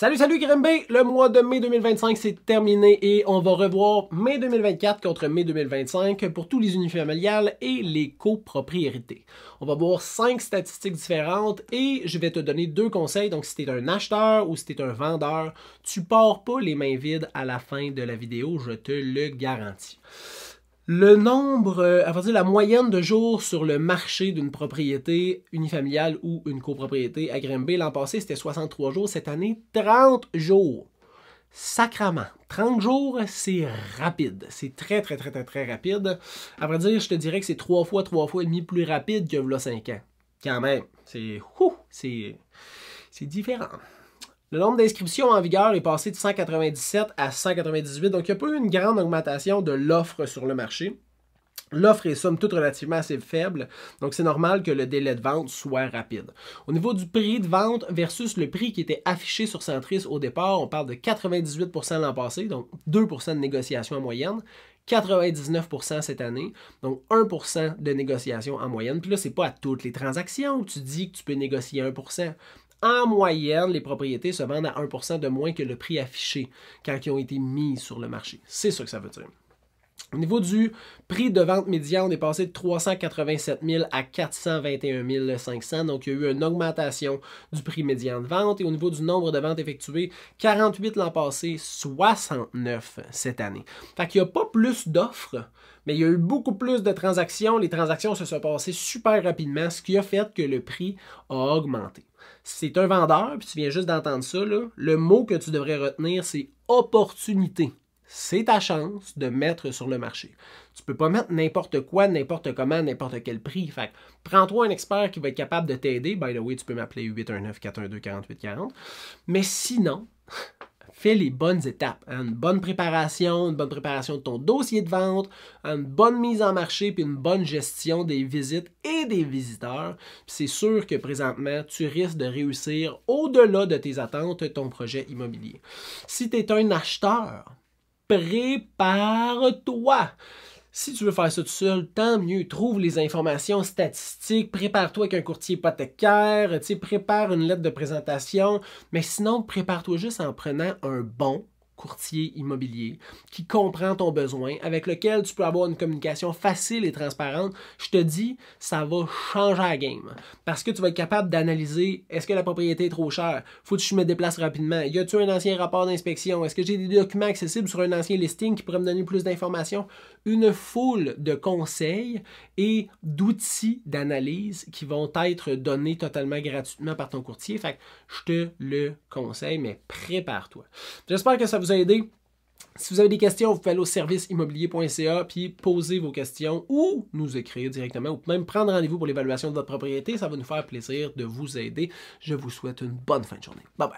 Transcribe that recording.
Salut Grimby! Le mois de mai 2025 c'est terminé et on va revoir mai 2024 contre mai 2025 pour tous les unifamiliales et les copropriétés. On va voir 5 statistiques différentes et je vais te donner 2 conseils. Donc si tu es un acheteur ou si tu es un vendeur, tu pars pas les mains vides à la fin de la vidéo, je te le garantis. Le nombre, la moyenne de jours sur le marché d'une propriété unifamiliale ou une copropriété à Grimby, l'an passé, c'était 63 jours. Cette année, 30 jours. Sacrement. 30 jours, c'est rapide. C'est très rapide. À vrai dire, je te dirais que c'est 3 fois et demi plus rapide que v'là 5 ans. Quand même, c'est différent. Le nombre d'inscriptions en vigueur est passé de 197 à 198, donc il n'y a pas eu une grande augmentation de l'offre sur le marché. L'offre est somme toute relativement assez faible, donc c'est normal que le délai de vente soit rapide. Au niveau du prix de vente versus le prix qui était affiché sur Centris au départ, on parle de 98% l'an passé, donc 2% de négociation en moyenne. 99% cette année, donc 1% de négociation en moyenne. Puis là, c'est pas à toutes les transactions où tu dis que tu peux négocier 1%. En moyenne, les propriétés se vendent à 1% de moins que le prix affiché quand ils ont été mis sur le marché. C'est ça que ça veut dire. Au niveau du prix de vente médian, on est passé de 387 000 à 421 500. Donc, il y a eu une augmentation du prix médian de vente. Et au niveau du nombre de ventes effectuées, 48 l'an passé, 69 cette année. Fait qu'il n'y a pas plus d'offres, mais il y a eu beaucoup plus de transactions. Les transactions se sont passées super rapidement, ce qui a fait que le prix a augmenté. Si tu es un vendeur, puis tu viens juste d'entendre ça, là, le mot que tu devrais retenir, c'est opportunité. C'est ta chance de mettre sur le marché. Tu ne peux pas mettre n'importe quoi, n'importe comment, n'importe quel prix. Fait que prends-toi un expert qui va être capable de t'aider. By the way, tu peux m'appeler 819-412-4840. Mais sinon, fais les bonnes étapes. Hein? Une bonne préparation de ton dossier de vente, une bonne mise en marché, puis une bonne gestion des visites et des visiteurs. C'est sûr que présentement, tu risques de réussir au-delà de tes attentes ton projet immobilier. Si tu es un acheteur, prépare-toi. Si tu veux faire ça tout seul, tant mieux. Trouve les informations statistiques, prépare-toi avec un courtier hypothécaire, prépare une lettre de présentation, mais sinon, prépare-toi juste en prenant un bon courtier immobilier qui comprend ton besoin, avec lequel tu peux avoir une communication facile et transparente. Je te dis, ça va changer la game. Parce que tu vas être capable d'analyser, est-ce que la propriété est trop chère? Faut que je me déplace rapidement. Y a-t-il un ancien rapport d'inspection? Est-ce que j'ai des documents accessibles sur un ancien listing qui pourraient me donner plus d'informations? Une foule de conseils et d'outils d'analyse qui vont être donnés totalement gratuitement par ton courtier. Fait que je te le conseille, mais prépare-toi. J'espère que ça vous a aidé. Si vous avez des questions, vous pouvez aller au serviceimmobilier.ca puis poser vos questions ou nous écrire directement ou même prendre rendez-vous pour l'évaluation de votre propriété. Ça va nous faire plaisir de vous aider. Je vous souhaite une bonne fin de journée. Bye bye.